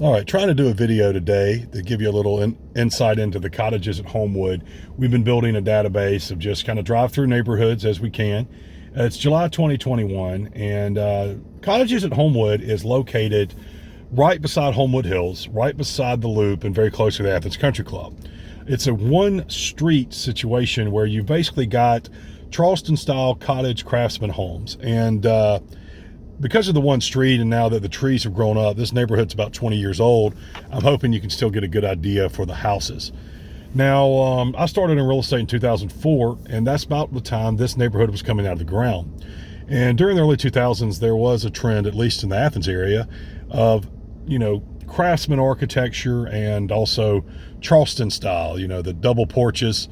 All right, trying to do a video today to give you a little insight into the cottages at Homewood. We've been building a database of just kind of drive through neighborhoods as we can. It's July 2021, and Cottages at Homewood is located right beside Homewood Hills, right beside the Loop, and very close to the Athens Country Club. It's a one-street situation where you've basically got Charleston-style cottage craftsman homes, and because of the one street, and now that the trees have grown up, this neighborhood's about 20 years old. I'm hoping you can still get a good idea for the houses. Now, I started in real estate in 2004, and that's about the time this neighborhood was coming out of the ground. And during the early 2000s, there was a trend, at least in the Athens area, of, craftsman architecture and also Charleston style, the double porches.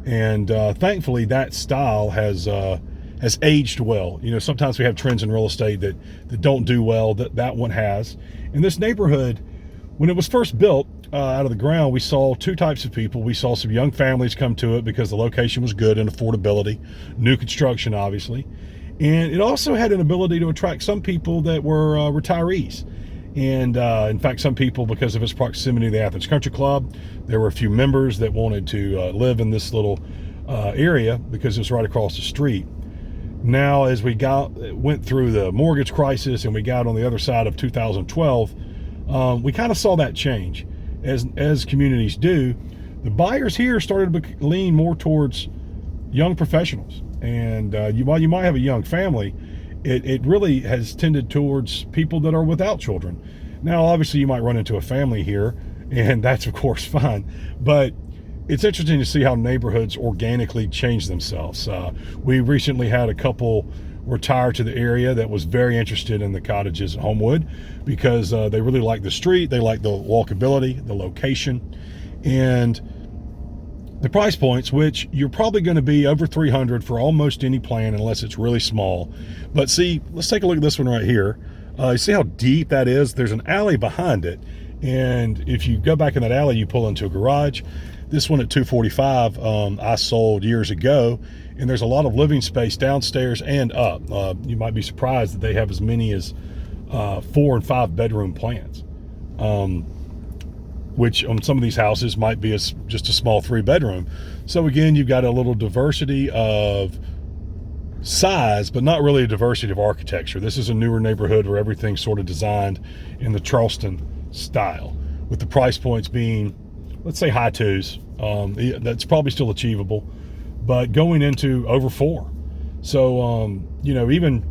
And thankfully, that style has aged well. Sometimes we have trends in real estate that don't do well, that one has. In this neighborhood, when it was first built out of the ground, we saw two types of people. We saw some young families come to it because the location was good and affordability, new construction, obviously. And it also had an ability to attract some people that were retirees. And in fact, some people, because of its proximity to the Athens Country Club, there were a few members that wanted to live in this little area because it was right across the street. Now, as we went through the mortgage crisis and we got on the other side of 2012, we kind of saw that change. As communities do, the buyers here started to lean more towards young professionals. And while you might have a young family, it really has tended towards people that are without children. Now, obviously, you might run into a family here, and that's, of course, fine. But it's interesting to see how neighborhoods organically change themselves. We recently had a couple retire to the area that was very interested in the cottages at Homewood because they really like the street, they like the walkability, the location, and the price points, which you're probably going to be over $300 for almost any plan unless it's really small. But see, let's take a look at this one right here. You see how deep that is? There's an alley behind it, and if you go back in that alley, you pull into a garage. This one at 245, I sold years ago, and there's a lot of living space downstairs and up. You might be surprised that they have as many as 4 and 5 bedroom plans, which on some of these houses might be just a small 3-bedroom. So again, you've got a little diversity of size, but not really a diversity of architecture. This is a newer neighborhood where everything's sort of designed in the Charleston style, with the price points being, let's say, high 2s. That's probably still achievable, but going into over 4. So, even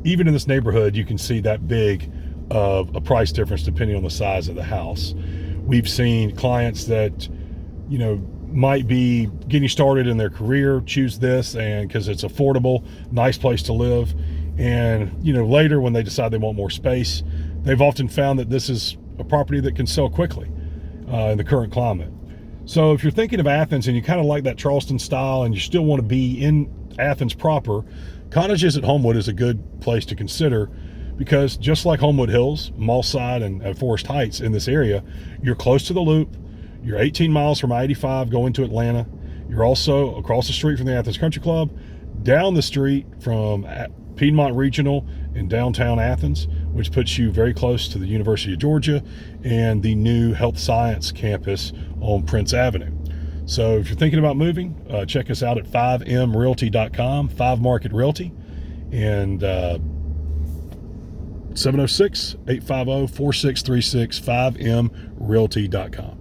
in this neighborhood, you can see that big of a price difference depending on the size of the house. We've seen clients that, might be getting started in their career choose this, and because it's affordable, nice place to live. And, later when they decide they want more space, they've often found that this is a property that can sell quickly in the current climate. So if you're thinking of Athens and you kind of like that Charleston style and you still want to be in Athens proper, Cottages at Homewood is a good place to consider, because just like Homewood Hills, Mallside, and Forest Heights in this area, you're close to the Loop. You're 18 miles from I-85 going to Atlanta. You're also across the street from the Athens Country Club, down the street from Piedmont Regional in Downtown Athens, which puts you very close to the University of Georgia and the new health science campus on Prince Avenue. So if you're thinking about moving, check us out at 5mrealty.com, 5 Market Realty, and 706-850-4636, 5mrealty.com.